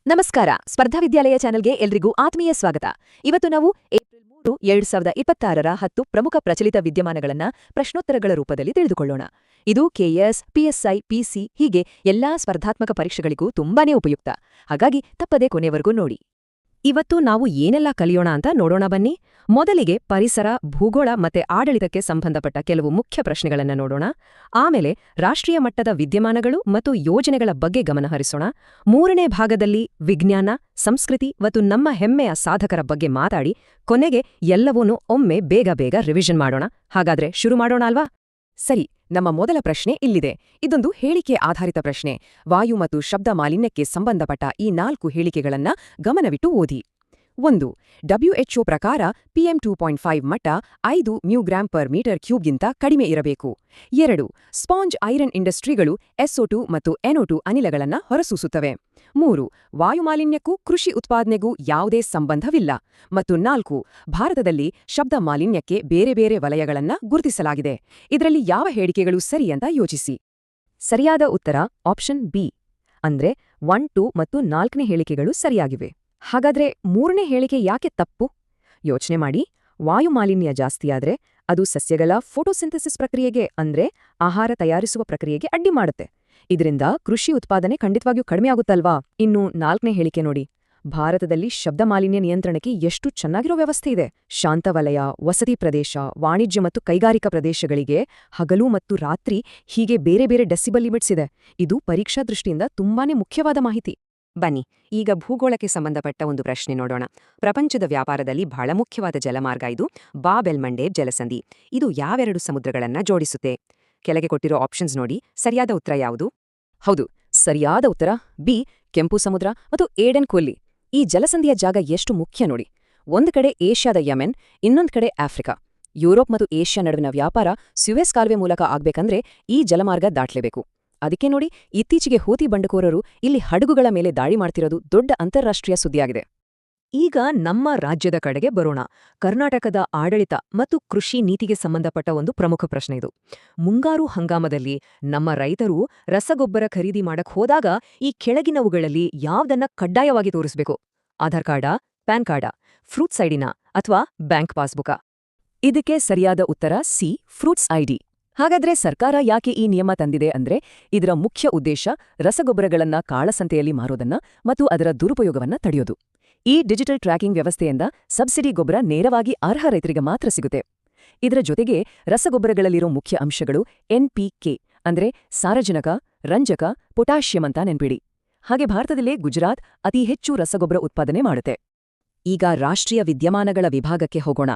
ನಮಸ್ಕಾರ. ಸ್ಪರ್ಧಾ ವಿದ್ಯಾಲಯ ಚಾನೆಲ್ಗೆ ಎಲ್ರಿಗೂ ಆತ್ಮೀಯ ಸ್ವಾಗತ. ಇವತ್ತು ನಾವು ಏಪ್ರಿಲ್ 3, 2026ರ 10 ಪ್ರಮುಖ ಪ್ರಚಲಿತ ವಿದ್ಯಮಾನಗಳನ್ನ ಪ್ರಶ್ನೋತ್ತರಗಳ ರೂಪದಲ್ಲಿ ತಿಳಿದುಕೊಳ್ಳೋಣ. ಇದು ಕೆಎಸ್, ಪಿಎಸ್ಐ, ಪಿಸಿ ಹೀಗೆ ಎಲ್ಲಾ ಸ್ಪರ್ಧಾತ್ಮಕ ಪರೀಕ್ಷೆಗಳಿಗೂ ತುಂಬಾನೇ ಉಪಯುಕ್ತ. ಹಾಗಾಗಿ ತಪ್ಪದೇ ಕೊನೆವರೆಗೂ ನೋಡಿ. ಇವತ್ತು ನಾವು ಏನೆಲ್ಲ ಕಲಿಯೋಣ ಅಂತ ನೋಡೋಣ ಬನ್ನಿ. ಮೊದಲಿಗೆ ಪರಿಸರ, ಭೂಗೋಳ ಮತ್ತೆ ಆಡಳಿತಕ್ಕೆ ಸಂಬಂಧಪಟ್ಟ ಕೆಲವು ಮುಖ್ಯ ಪ್ರಶ್ನೆಗಳನ್ನ ನೋಡೋಣ. ಆಮೇಲೆ ರಾಷ್ಟ್ರೀಯ ಮಟ್ಟದ ವಿದ್ಯಮಾನಗಳು ಮತ್ತು ಯೋಜನೆಗಳ ಬಗ್ಗೆ ಗಮನಹರಿಸೋಣ. ಮೂರನೇ ಭಾಗದಲ್ಲಿ ವಿಜ್ಞಾನ, ಸಂಸ್ಕೃತಿ ಮತ್ತು ನಮ್ಮ ಹೆಮ್ಮೆಯ ಸಾಧಕರ ಬಗ್ಗೆ ಮಾತಾಡಿ ಕೊನೆಗೆ ಎಲ್ಲವನ್ನೂ ಒಮ್ಮೆ ಬೇಗ ರಿವಿಷನ್ ಮಾಡೋಣ. ಹಾಗಾದ್ರೆ ಶುರು ಮಾಡೋಣ ಅಲ್ವಾ? ಸರಿ, ನಮ್ಮ ಮೊದಲ ಪ್ರಶ್ನೆ ಇಲ್ಲಿದೆ. ಇದೊಂದು ಹೇಳಿಕೆ ಆಧಾರಿತ ಪ್ರಶ್ನೆ. ವಾಯು ಮತ್ತು ಶಬ್ದ ಮಾಲಿನ್ಯಕ್ಕೆ ಸಂಬಂಧಪಟ್ಟ ಈ 4 ಹೇಳಿಕೆಗಳನ್ನ ಗಮನವಿಟ್ಟು ಓದಿ. 1. WHO ಪ್ರಕಾರ PM 2.5 ಮಟ್ಟ 5 μg/m³ ಗಿಂತ ಕಡಿಮೆ ಇರಬೇಕು. 2. ಸ್ಪಾಂಜ್ ಐರನ್ ಇಂಡಸ್ಟ್ರಿಗಳು SO2 ಮತ್ತು NO2 ಅನಿಲಗಳನ್ನ ಹೊರಸೂಸುತ್ತವೆ. 3. ವಾಯುಮಾಲಿನ್ಯಕ್ಕೂ ಕೃಷಿ ಉತ್ಪಾದನೆಗೂ ಯಾವುದೇ ಸಂಬಂಧವಿಲ್ಲ. ಮತ್ತು 4. ಭಾರತದಲ್ಲಿ ಶಬ್ದ ಮಾಲಿನ್ಯಕ್ಕೆ ಬೇರೆ ಬೇರೆ ವಲಯಗಳನ್ನ ಗುರುತಿಸಲಾಗಿದೆ. ಇದರಲ್ಲಿ ಯಾವ ಹೇಳಿಕೆಗಳು ಸರಿ ಅಂತ ಯೋಚಿಸಿ. ಸರಿಯಾದ ಉತ್ತರ ಆಪ್ಷನ್ ಬಿ, ಅಂದ್ರೆ 1, 2 ಮತ್ತು 4ನೇ ಹೇಳಿಕೆಗಳು ಸರಿಯಾಗಿವೆ. ಹಾಗಾದ್ರೆ 3ನೇ ಹೇಳಿಕೆ ಯಾಕೆ ತಪ್ಪು? ಯೋಚನೆ ಮಾಡಿ. ವಾಯುಮಾಲಿನ್ಯ ಜಾಸ್ತಿಯಾದ್ರೆ ಅದು ಸಸ್ಯಗಳ ಫೋಟೋಸಿಂಥಸಿಸ್ ಪ್ರಕ್ರಿಯೆಗೆ ಅಂದ್ರೆ ಆಹಾರ ತಯಾರಿಸುವ ಪ್ರಕ್ರಿಯೆಗೆ ಅಡ್ಡಿ ಮಾಡುತ್ತೆ. ಇದರಿಂದ ಕೃಷಿ ಉತ್ಪಾದನೆ ಖಂಡಿತವಾಗಿಯೂ ಕಡಿಮೆಯಾಗುತ್ತಲ್ವಾ? ಇನ್ನು 4ನೇ ಹೇಳಿಕೆ ನೋಡಿ. ಭಾರತದಲ್ಲಿ ಶಬ್ದ ಮಾಲಿನ್ಯ ನಿಯಂತ್ರಣಕ್ಕೆ ಎಷ್ಟು ಚೆನ್ನಾಗಿರೋ ವ್ಯವಸ್ಥೆ ಇದೆ. ಶಾಂತ ವಲಯ, ವಸತಿ ಪ್ರದೇಶ, ವಾಣಿಜ್ಯ ಮತ್ತು ಕೈಗಾರಿಕಾ ಪ್ರದೇಶಗಳಿಗೆ ಹಗಲು ಮತ್ತು ರಾತ್ರಿ ಹೀಗೆ ಬೇರೆ ಬೇರೆ ಡೆಸಿಬಲ್ ಲಿಮಿಟ್ಸ್ ಇದೆ. ಇದು ಪರೀಕ್ಷಾ ದೃಷ್ಟಿಯಿಂದ ತುಂಬಾನೇ ಮುಖ್ಯವಾದ ಮಾಹಿತಿ. ಬನ್ನಿ, ಈಗ ಭೂಗೋಳಕ್ಕೆ ಸಂಬಂಧಪಟ್ಟ ಒಂದು ಪ್ರಶ್ನೆ ನೋಡೋಣ. ಪ್ರಪಂಚದ ವ್ಯಾಪಾರದಲ್ಲಿ ಬಹಳ ಮುಖ್ಯವಾದ ಜಲಮಾರ್ಗ ಇದು ಬಾಬ್ ಎಲ್ ಮಂಡೇಬ್ ಜಲಸಂಧಿ. ಇದು ಯಾವೆರಡು ಸಮುದ್ರಗಳನ್ನ ಜೋಡಿಸುತ್ತೆ? ಕೆಳಗೆ ಕೊಟ್ಟಿರೋ ಆಪ್ಷನ್ಸ್ ನೋಡಿ. ಸರಿಯಾದ ಉತ್ತರ ಯಾವುದು? ಹೌದು, ಸರಿಯಾದ ಉತ್ತರ ಬಿ, ಕೆಂಪು ಸಮುದ್ರ ಮತ್ತು ಏಡೆನ್ ಕೊಲ್ಲಿ. ಈ ಜಲಸಂಧಿಯ ಜಾಗ ಎಷ್ಟು ಮುಖ್ಯ ನೋಡಿ. ಒಂದು ಕಡೆ ಏಷ್ಯಾದ ಯಮೆನ್, ಇನ್ನೊಂದು ಕಡೆ ಆಫ್ರಿಕಾ. ಯುರೋಪ್ ಮತ್ತು ಏಷ್ಯಾ ನಡುವಿನ ವ್ಯಾಪಾರ ಸ್ಯೂಯೆಸ್ ಕಾಲುವೆ ಮೂಲಕ ಆಗ್ಬೇಕಂದ್ರೆ ಈ ಜಲಮಾರ್ಗ ದಾಟ್ಲೇಬೇಕು. ಅದಕ್ಕೆ ನೋಡಿ, ಇತ್ತೀಚೆಗೆ ಹೂತಿ ಬಂಡುಕೋರರು ಇಲ್ಲಿ ಹಡಗುಗಳ ಮೇಲೆ ದಾಳಿ ಮಾಡ್ತಿರೋದು ದೊಡ್ಡ ಅಂತಾರಾಷ್ಟ್ರೀಯ ಸುದ್ದಿಯಾಗಿದೆ. ಈಗ ನಮ್ಮ ರಾಜ್ಯದ ಕಡೆಗೆ ಬರೋಣ. ಕರ್ನಾಟಕದ ಆಡಳಿತ ಮತ್ತು ಕೃಷಿ ನೀತಿಗೆ ಸಂಬಂಧಪಟ್ಟ ಒಂದು ಪ್ರಮುಖ ಪ್ರಶ್ನೆ ಇದು. ಮುಂಗಾರು ಹಂಗಾಮದಲ್ಲಿ ನಮ್ಮ ರೈತರು ರಸಗೊಬ್ಬರ ಖರೀದಿ ಮಾಡಕ್ ಹೋದಾಗ ಈ ಕೆಳಗಿನವುಗಳಲ್ಲಿ ಯಾವ್ದನ್ನ ಕಡ್ಡಾಯವಾಗಿ ತೋರಿಸಬೇಕು? ಆಧಾರ್ ಕಾರ್ಡಾ, ಪ್ಯಾನ್ ಕಾರ್ಡಾ, ಫ್ರೂಟ್ಸ್ ಐಡಿನಾ ಅಥವಾ ಬ್ಯಾಂಕ್ ಪಾಸ್ಬುಕಾ? ಇದಕ್ಕೆ ಸರಿಯಾದ ಉತ್ತರ ಸಿ, ಫ್ರೂಟ್ಸ್ ಐಡಿ. ಹಾಗಾದ್ರೆ ಸರ್ಕಾರ ಯಾಕೆ ಈ ನಿಯಮ ತಂದಿದೆ ಅಂದ್ರೆ ಇದರ ಮುಖ್ಯ ಉದ್ದೇಶ ರಸಗೊಬ್ಬರಗಳನ್ನ ಕಾಳಸಂತೆಯಲ್ಲಿ ಮಾರೋದನ್ನ ಮತ್ತು ಅದರ ದುರುಪಯೋಗವನ್ನ ತಡೆಯೋದು. ಈ ಡಿಜಿಟಲ್ ಟ್ರ್ಯಾಕಿಂಗ್ ವ್ಯವಸ್ಥೆಯಿಂದ ಸಬ್ಸಿಡಿ ಗೊಬ್ಬರ ನೇರವಾಗಿ ಅರ್ಹ ರೈತರಿಗೆ ಮಾತ್ರ ಸಿಗುತ್ತೆ. ಇದರ ಜೊತೆಗೆ ರಸಗೊಬ್ಬರಗಳಲ್ಲಿರೋ ಮುಖ್ಯ ಅಂಶಗಳು NPK ಅಂದ್ರೆ ಸಾರಜನಕ, ರಂಜಕ, ಪೊಟ್ಯಾಷಿಯಂ ಅಂತ ನೆನ್ಪಿಡಿ. ಹಾಗೆ ಭಾರತದಲ್ಲೇ ಗುಜರಾತ್ ಅತಿ ಹೆಚ್ಚು ರಸಗೊಬ್ಬರ ಉತ್ಪಾದನೆ ಮಾಡುತ್ತೆ. ಈಗ ರಾಷ್ಟ್ರೀಯ ವಿದ್ಯಮಾನಗಳ ವಿಭಾಗಕ್ಕೆ ಹೋಗೋಣ.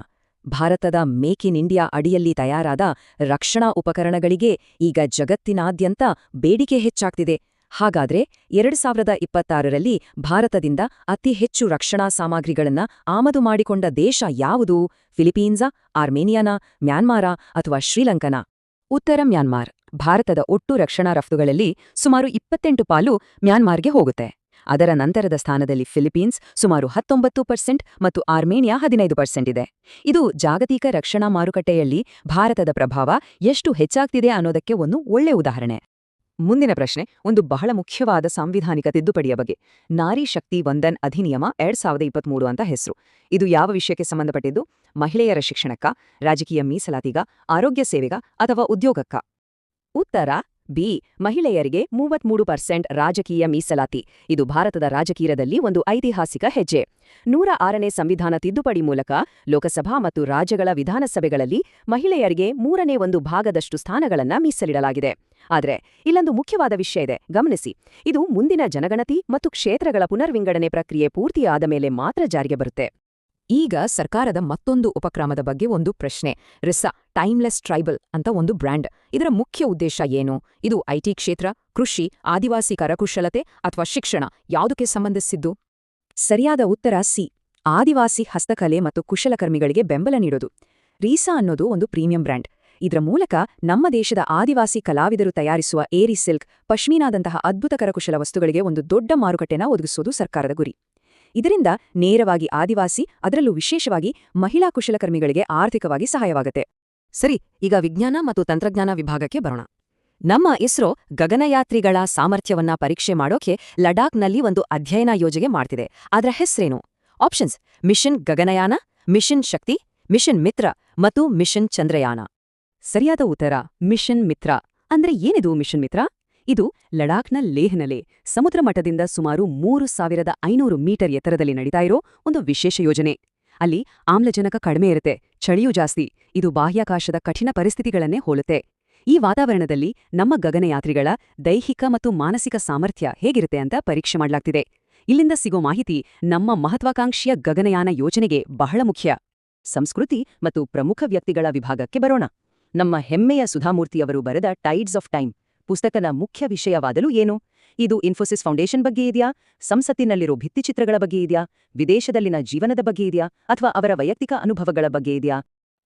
ಭಾರತದ ಮೇಕ್ ಇನ್ ಇಂಡಿಯಾ ಅಡಿಯಲ್ಲಿ ತಯಾರಾದ ರಕ್ಷಣಾ ಉಪಕರಣಗಳಿಗೆ ಈಗ ಜಗತ್ತಿನಾದ್ಯಂತ ಬೇಡಿಕೆ ಹೆಚ್ಚಾಗ್ತಿದೆ. ಹಾಗಾದ್ರೆ 2026ರಲ್ಲಿ ಭಾರತದಿಂದ ಅತಿ ಹೆಚ್ಚು ರಕ್ಷಣಾ ಸಾಮಗ್ರಿಗಳನ್ನ ಆಮದು ಮಾಡಿಕೊಂಡ ದೇಶ ಯಾವುದು? ಫಿಲಿಪೀನ್ಸಾ, ಆರ್ಮೇನಿಯಾನಾ, ಮ್ಯಾನ್ಮಾರಾ ಅಥವಾ ಶ್ರೀಲಂಕನಾ? ಉತ್ತರ ಮ್ಯಾನ್ಮಾರ್. ಭಾರತದ ಒಟ್ಟು ರಕ್ಷಣಾ ರಫ್ತುಗಳಲ್ಲಿ ಸುಮಾರು 28% ಮ್ಯಾನ್ಮಾರ್ಗೆ ಹೋಗುತ್ತೆ. ಅದರ ನಂತರದ ಸ್ಥಾನದಲ್ಲಿ ಫಿಲಿಪೀನ್ಸ್ ಸುಮಾರು 19% ಮತ್ತು ಆರ್ಮೇನಿಯಾ 15% ಇದೆ. ಇದು ಜಾಗತಿಕ ರಕ್ಷಣಾ ಮಾರುಕಟ್ಟೆಯಲ್ಲಿ ಭಾರತದ ಪ್ರಭಾವ ಎಷ್ಟು ಹೆಚ್ಚಾಗ್ತಿದೆ ಅನ್ನೋದಕ್ಕೆ ಒಂದು ಒಳ್ಳೆ ಉದಾಹರಣೆ. ಮುಂದಿನ ಪ್ರಶ್ನೆ ಒಂದು ಬಹಳ ಮುಖ್ಯವಾದ ಸಾಂವಿಧಾನಿಕ ತಿದ್ದುಪಡಿಯ ಬಗ್ಗೆ. ನಾರಿ ಶಕ್ತಿ ವಂದನ್ ಅಧಿನಿಯಮ 2023 ಅಂತ ಹೆಸರು. ಇದು ಯಾವ ವಿಷಯಕ್ಕೆ ಸಂಬಂಧಪಟ್ಟಿದ್ದು? ಮಹಿಳೆಯರ ಶಿಕ್ಷಣಕ್ಕ, ರಾಜಕೀಯ ಮೀಸಲಾತಿಗ, ಆರೋಗ್ಯ ಸೇವೆಗ ಅಥವಾ ಉದ್ಯೋಗಕ್ಕ? ಉತ್ತರ ಬಿ, ಮಹಿಳೆಯರಿಗೆ 33% ರಾಜಕೀಯ ಮೀಸಲಾತಿ. ಇದು ಭಾರತದ ರಾಜಕೀಯದಲ್ಲಿ ಒಂದು ಐತಿಹಾಸಿಕ ಹೆಜ್ಜೆ. 106ನೇ ಸಂವಿಧಾನ ತಿದ್ದುಪಡಿ ಮೂಲಕ ಲೋಕಸಭಾ ಮತ್ತು ರಾಜ್ಯಗಳ ವಿಧಾನಸಭೆಗಳಲ್ಲಿ ಮಹಿಳೆಯರಿಗೆ 1/3 ಭಾಗದಷ್ಟು ಸ್ಥಾನಗಳನ್ನ ಮೀಸಲಿಡಲಾಗಿದೆ. ಆದ್ರೆ ಇಲ್ಲೊಂದು ಮುಖ್ಯವಾದ ವಿಷಯ ಇದೆ, ಗಮನಿಸಿ. ಇದು ಮುಂದಿನ ಜನಗಣತಿ ಮತ್ತು ಕ್ಷೇತ್ರಗಳ ಪುನರ್ವಿಂಗಡಣೆ ಪ್ರಕ್ರಿಯೆ ಪೂರ್ತಿಯಾದ ಮೇಲೆ ಮಾತ್ರ ಜಾರಿಗೆ ಬರುತ್ತೆ. ಈಗ ಸರ್ಕಾರದ ಮತ್ತೊಂದು ಉಪಕ್ರಮದ ಬಗ್ಗೆ ಒಂದು ಪ್ರಶ್ನೆ. ರಿಸಾ ಟೈಮ್ಲೆಸ್ ಟ್ರೈಬಲ್ ಅಂತ ಒಂದು ಬ್ರ್ಯಾಂಡ್. ಇದರ ಮುಖ್ಯ ಉದ್ದೇಶ ಏನು? ಇದು IT ಕ್ಷೇತ್ರ, ಕೃಷಿ, ಆದಿವಾಸಿ ಕರಕುಶಲತೆ ಅಥವಾ ಶಿಕ್ಷಣ ಯಾವುದಕ್ಕೆ ಸಂಬಂಧಿಸಿದ್ದು? ಸರಿಯಾದ ಉತ್ತರ ಸಿ, ಆದಿವಾಸಿ ಹಸ್ತಕಲೆ ಮತ್ತು ಕುಶಲಕರ್ಮಿಗಳಿಗೆ ಬೆಂಬಲ ನೀಡೋದು. ರೀಸಾ ಅನ್ನೋದು ಒಂದು ಪ್ರೀಮಿಯಂ ಬ್ರ್ಯಾಂಡ್. ಇದರ ಮೂಲಕ ನಮ್ಮ ದೇಶದ ಆದಿವಾಸಿ ಕಲಾವಿದರು ತಯಾರಿಸುವ ಏರಿ ಸಿಲ್ಕ್, ಪಶ್ಮೀನಾದಂತಹ ಅದ್ಭುತ ಕರಕುಶಲ ವಸ್ತುಗಳಿಗೆ ಒಂದು ದೊಡ್ಡ ಮಾರುಕಟ್ಟೆನ ಒದಗಿಸೋದು ಸರ್ಕಾರದ ಗುರಿ. ಇದರಿಂದ ನೇರವಾಗಿ ಆದಿವಾಸಿ, ಅದರಲ್ಲೂ ವಿಶೇಷವಾಗಿ ಮಹಿಳಾ ಕುಶಲಕರ್ಮಿಗಳಿಗೆ ಆರ್ಥಿಕವಾಗಿ ಸಹಾಯವಾಗುತ್ತೆ. ಸರಿ, ಈಗ ವಿಜ್ಞಾನ ಮತ್ತು ತಂತ್ರಜ್ಞಾನ ವಿಭಾಗಕ್ಕೆ ಬರೋಣ. ನಮ್ಮ ಇಸ್ರೋ ಗಗನಯಾತ್ರಿಗಳ ಸಾಮರ್ಥ್ಯವನ್ನ ಪರೀಕ್ಷೆ ಮಾಡೋಕೆ ಲಡಾಖ್ನಲ್ಲಿ ಒಂದು ಅಧ್ಯಯನ ಯೋಜನೆ ಮಾಡ್ತಿದೆ. ಅದರ ಹೆಸರೇನು? ಆಪ್ಷನ್ಸ್: ಮಿಷನ್ ಗಗನಯಾನ, ಮಿಷನ್ ಶಕ್ತಿ, ಮಿಷನ್ ಮಿತ್ರ ಮತ್ತು ಮಿಷನ್ ಚಂದ್ರಯಾನ. ಸರಿಯಾದ ಉತ್ತರ ಮಿಷನ್ ಮಿತ್ರ. ಅಂದ್ರೆ ಏನಿದು ಮಿಷನ್ ಮಿತ್ರ? ಇದು ಲಡಾಖ್ನ ಲೇಹ್‌ನಲ್ಲಿ ಸಮುದ್ರ ಮಟ್ಟದಿಂದ ಸುಮಾರು 3500 ಮೀಟರ್ ಎತ್ತರದಲ್ಲಿ ನಡೀತಾ ಇರೋ ಒಂದು ವಿಶೇಷ ಯೋಜನೆ. ಅಲ್ಲಿ ಆಮ್ಲಜನಕ ಕಡಿಮೆ ಇರುತ್ತೆ, ಚಳಿಯೂ ಜಾಸ್ತಿ. ಇದು ಬಾಹ್ಯಾಕಾಶದ ಕಠಿಣ ಪರಿಸ್ಥಿತಿಗಳನ್ನೇ ಹೋಲುತ್ತೆ. ಈ ವಾತಾವರಣದಲ್ಲಿ ನಮ್ಮ ಗಗನಯಾತ್ರಿಗಳ ದೈಹಿಕ ಮತ್ತು ಮಾನಸಿಕ ಸಾಮರ್ಥ್ಯ ಹೇಗಿರುತ್ತೆ ಅಂತ ಪರೀಕ್ಷೆ ಮಾಡಲಾಗ್ತಿದೆ. ಇಲ್ಲಿಂದ ಸಿಗೋ ಮಾಹಿತಿ ನಮ್ಮ ಮಹತ್ವಾಕಾಂಕ್ಷಿಯ ಗಗನಯಾನ ಯೋಜನೆಗೆ ಬಹಳ ಮುಖ್ಯ. ಸಂಸ್ಕೃತಿ ಮತ್ತು ಪ್ರಮುಖ ವ್ಯಕ್ತಿಗಳ ವಿಭಾಗಕ್ಕೆ ಬರೋಣ. ನಮ್ಮ ಹೆಮ್ಮೆಯ ಸುಧಾಮೂರ್ತಿಯವರು ಬರೆದ ಟೈಡ್ಸ್ ಆಫ್ ಟೈಮ್ ಪುಸ್ತಕದ ಮುಖ್ಯ ವಿಷಯವಾದಲು ಏನು? ಇದು ಇನ್ಫೋಸಿಸ್ ಫೌಂಡೇಶನ್ ಬಗ್ಗೆ ಇದೆಯಾ, ಸಂಸತ್ತಿನಲ್ಲಿರೋ ಭಿತ್ತಿಚಿತ್ರಗಳ ಬಗ್ಗೆ ಇದೆಯಾ, ವಿದೇಶದಲ್ಲಿನ ಜೀವನದ ಬಗ್ಗೆ ಇದೆಯಾ, ಅಥವಾ ಅವರ ವೈಯಕ್ತಿಕ ಅನುಭವಗಳ ಬಗ್ಗೆ ಇದೆಯಾ?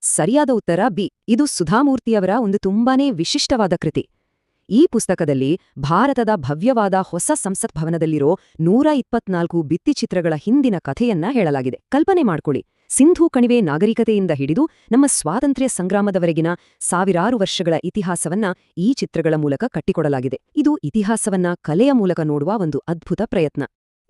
ಸರಿಯಾದ ಉತ್ತರ ಬಿ. ಇದು ಸುಧಾಮೂರ್ತಿಯವರ ಒಂದು ತುಂಬಾನೇ ವಿಶಿಷ್ಟವಾದ ಕೃತಿ. ಈ ಪುಸ್ತಕದಲ್ಲಿ ಭಾರತದ ಭವ್ಯವಾದ ಹೊಸ ಸಂಸತ್ ಭವನದಲ್ಲಿರೋ 124 ಭಿತ್ತಿಚಿತ್ರಗಳ ಹಿಂದಿನ ಕಥೆಯನ್ನ ಹೇಳಲಾಗಿದೆ. ಕಲ್ಪನೆ ಮಾಡ್ಕೊಳ್ಳಿ, ಸಿಂಧೂ ಕಣಿವೆ ನಾಗರಿಕತೆಯಿಂದ ಹಿಡಿದು ನಮ್ಮ ಸ್ವಾತಂತ್ರ್ಯ ಸಂಗ್ರಾಮದವರೆಗಿನ ಸಾವಿರಾರು ವರ್ಷಗಳ ಇತಿಹಾಸವನ್ನ ಈ ಚಿತ್ರಗಳ ಮೂಲಕ ಕಟ್ಟಿಕೊಡಲಾಗಿದೆ. ಇದು ಇತಿಹಾಸವನ್ನ ಕಲೆಯ ಮೂಲಕ ನೋಡುವ ಒಂದು ಅದ್ಭುತ ಪ್ರಯತ್ನ.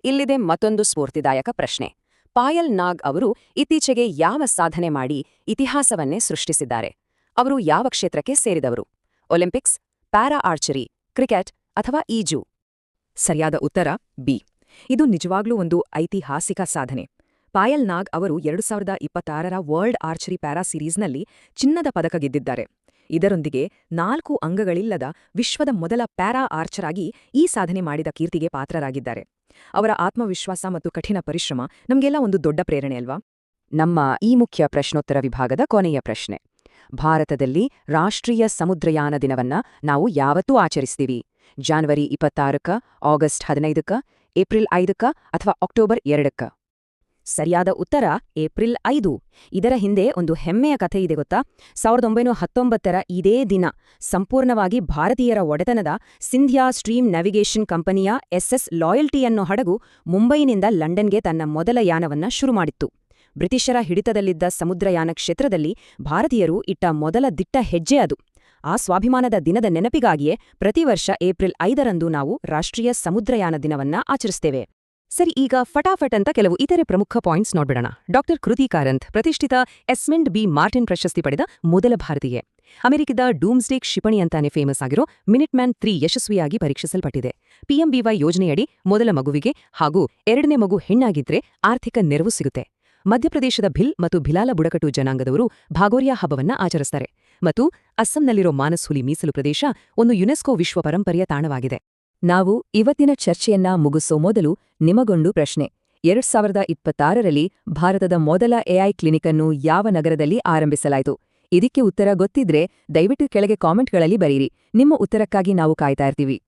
ಇಲ್ಲಿದೆ ಮತ್ತೊಂದು ಸ್ಫೂರ್ತಿದಾಯಕ ಪ್ರಶ್ನೆ. ಪಾಯಲ್ ನಾಗ್ ಅವರು ಇತ್ತೀಚೆಗೆ ಯಾವ ಸಾಧನೆ ಮಾಡಿ ಇತಿಹಾಸವನ್ನೇ ಸೃಷ್ಟಿಸಿದ್ದಾರೆ? ಅವರು ಯಾವ ಕ್ಷೇತ್ರಕ್ಕೆ ಸೇರಿದವರು? ಒಲಿಂಪಿಕ್ಸ್, ಪ್ಯಾರಾ ಆರ್ಚರಿ, ಕ್ರಿಕೆಟ್ ಅಥವಾ ಈಜು? ಸರಿಯಾದ ಉತ್ತರ ಬಿ. ಇದು ನಿಜವಾಗ್ಲೂ ಒಂದು ಐತಿಹಾಸಿಕ ಸಾಧನೆ. ಪಾಯಲ್ ನಾಗ್ ಅವರು 2026ರ ವರ್ಲ್ಡ್ ಆರ್ಚರಿ ಪ್ಯಾರಾ ಸೀರೀಸ್ನಲ್ಲಿ ಚಿನ್ನದ ಪದಕ ಗೆದ್ದಿದ್ದಾರೆ. ಇದರೊಂದಿಗೆ 4 ಅಂಗಗಳಿಲ್ಲದ ವಿಶ್ವದ ಮೊದಲ ಪ್ಯಾರಾ ಆರ್ಚರ್ ಆಗಿ ಈ ಸಾಧನೆ ಮಾಡಿದ ಕೀರ್ತಿಗೆ ಪಾತ್ರರಾಗಿದ್ದಾರೆ. ಅವರ ಆತ್ಮವಿಶ್ವಾಸ ಮತ್ತು ಕಠಿಣ ಪರಿಶ್ರಮ ನಮಗೆಲ್ಲ ಒಂದು ದೊಡ್ಡ ಪ್ರೇರಣೆ ಅಲ್ವಾ? ನಮ್ಮ ಈ ಮುಖ್ಯ ಪ್ರಶ್ನೋತ್ತರ ವಿಭಾಗದ ಕೊನೆಯ ಪ್ರಶ್ನೆ. ಭಾರತದಲ್ಲಿ ರಾಷ್ಟ್ರೀಯ ಸಮುದ್ರಯಾನ ದಿನವನ್ನ ನಾವು ಯಾವತ್ತೂ ಆಚರಿಸ್ತೀವಿ? ಜನವರಿ 26ಕ್ಕ, ಆಗಸ್ಟ್ 15ಕ್ಕ, ಏಪ್ರಿಲ್ 5ಕ್ಕ ಅಥವಾ ಅಕ್ಟೋಬರ್ 2ಕ್ಕ? ಸರಿಯಾದ ಉತ್ತರ ಏಪ್ರಿಲ್ 5. ಇದರ ಹಿಂದೆ ಒಂದು ಹೆಮ್ಮೆಯ ಕಥೆ ಇದೆ ಗೊತ್ತಾ? 1919ರ ಇದೇ ದಿನ ಸಂಪೂರ್ಣವಾಗಿ ಭಾರತೀಯರ ಒಡೆತನದ ಸಿಂಧ್ಯಾ ಸ್ಟ್ರೀಮ್ ನ್ಯಾವಿಗೇಷನ್ ಕಂಪನಿಯ SS ಲಾಯಲ್ಟಿ ಅನ್ನೋ ಹಡಗು ಮುಂಬೈನಿಂದ ಲಂಡನ್ಗೆ ತನ್ನ ಮೊದಲ ಯಾನವನ್ನ ಶುರುಮಾಡಿತ್ತು. ಬ್ರಿಟಿಷರ ಹಿಡಿತದಲ್ಲಿದ್ದ ಸಮುದ್ರಯಾನ ಕ್ಷೇತ್ರದಲ್ಲಿ ಭಾರತೀಯರು ಇಟ್ಟ ಮೊದಲ ದಿಟ್ಟ ಹೆಜ್ಜೆ ಅದು. ಆ ಸ್ವಾಭಿಮಾನದ ದಿನದ ನೆನಪಿಗಾಗಿಯೇ ಪ್ರತಿ ವರ್ಷ ಏಪ್ರಿಲ್ 5ರಂದು ನಾವು ರಾಷ್ಟ್ರೀಯ ಸಮುದ್ರಯಾನ ದಿನವನ್ನ ಆಚರಿಸ್ತೇವೆ. ಸರಿ, ಈಗ ಫಟಾಫಟ್ ಅಂತ ಕೆಲವು ಇತರೆ ಪ್ರಮುಖ ಪಾಯಿಂಟ್ಸ್ ನೋಡ್ಬಿಡೋಣ. ಡಾಕ್ಟರ್ ಕೃತಿ ಕಾರಂತ್ ಪ್ರತಿಷ್ಠಿತ ಎಸ್ಮೆಂಡ್ ಬಿ ಮಾರ್ಟಿನ್ ಪ್ರಶಸ್ತಿ ಪಡೆದ ಮೊದಲ ಭಾರತೀಯ. ಅಮೆರಿಕದ ಡೂಮ್ಸ್ಡೇ ಕ್ಷಿಪಣಿ ಅಂತಾನೆ ಫೇಮಸ್ ಆಗಿರೋ ಮಿನಿಟ್ ಮ್ಯಾನ್ 3 ಯಶಸ್ವಿಯಾಗಿ ಪರೀಕ್ಷಿಸಲ್ಪಟ್ಟಿದೆ. PMBY ಯೋಜನೆಯಡಿ ಮೊದಲ ಮಗುವಿಗೆ ಹಾಗೂ 2ನೇ ಮಗು ಹೆಣ್ಣಾಗಿದ್ರೆ ಆರ್ಥಿಕ ನೆರವು ಸಿಗುತ್ತೆ. ಮಧ್ಯಪ್ರದೇಶದ ಭಿಲ್ ಮತ್ತು ಭಿಲಾಲ ಬುಡಕಟ್ಟು ಜನಾಂಗದವರು ಭಾಗೋರಿಯಾ ಹಬ್ಬವನ್ನ ಆಚರಿಸ್ತಾರೆ. ಮತ್ತು ಅಸ್ಸಾಂನಲ್ಲಿರೋ ಮಾನಸ್ ಹುಲಿ ಮೀಸಲು ಪ್ರದೇಶ ಒಂದು ಯುನೆಸ್ಕೋ ವಿಶ್ವ ಪರಂಪರೆಯ ತಾಣವಾಗಿದೆ. ನಾವು ಇವತ್ತಿನ ಚರ್ಚೆಯನ್ನ ಮುಗಿಸೋ ಮೊದಲು ನಿಮಗೊಂದು ಪ್ರಶ್ನೆ. 2026ರಲ್ಲಿ ಭಾರತದ ಮೊದಲ AI ಕ್ಲಿನಿಕ್ ಅನ್ನು ಯಾವ ನಗರದಲ್ಲಿ ಆರಂಭಿಸಲಾಯಿತು? ಇದಕ್ಕೆ ಉತ್ತರ ಗೊತ್ತಿದ್ರೆ ದಯವಿಟ್ಟು ಕೆಳಗೆ ಕಾಮೆಂಟ್ಗಳಲ್ಲಿ ಬರೀರಿ. ನಿಮ್ಮ ಉತ್ತರಕ್ಕಾಗಿ ನಾವು ಕಾಯ್ತಾ ಇರ್ತೀವಿ.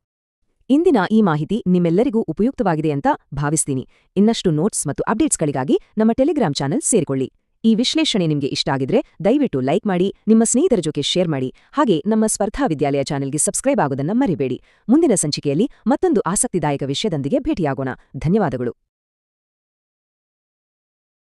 ಇಂದಿನ ಈ ಮಾಹಿತಿ ನಿಮ್ಮೆಲ್ಲರಿಗೂ ಉಪಯುಕ್ತವಾಗಿದೆ ಅಂತ ಭಾವಿಸ್ತೀನಿ. ಇನ್ನಷ್ಟು ನೋಟ್ಸ್ ಮತ್ತು ಅಪ್ಡೇಟ್ಸ್ಗಳಿಗಾಗಿ ನಮ್ಮ ಟೆಲಿಗ್ರಾಮ್ ಚಾನೆಲ್ ಸೇರಿಕೊಳ್ಳಿ. ಈ ವಿಶ್ಲೇಷಣೆ ನಿಮಗೆ ಇಷ್ಟ ಆಗಿದ್ರೆ ದಯವಿಟ್ಟು ಲೈಕ್ ಮಾಡಿ, ನಿಮ್ಮ ಸ್ನೇಹಿತರ ಜೊತೆ ಶೇರ್ ಮಾಡಿ, ಹಾಗೆ ನಮ್ಮ ಸ್ಪರ್ಧಾ ವಿದ್ಯಾಲಯ ಚಾನೆಲ್ಗೆ ಸಬ್ಸ್ಕ್ರೈಬ್ ಆಗೋದನ್ನ ಮರಿಬೇಡಿ. ಮುಂದಿನ ಸಂಚಿಕೆಯಲ್ಲಿ ಮತ್ತೊಂದು ಆಸಕ್ತಿದಾಯಕ ವಿಷಯದೊಂದಿಗೆ ಭೇಟಿಯಾಗೋಣ. ಧನ್ಯವಾದಗಳು.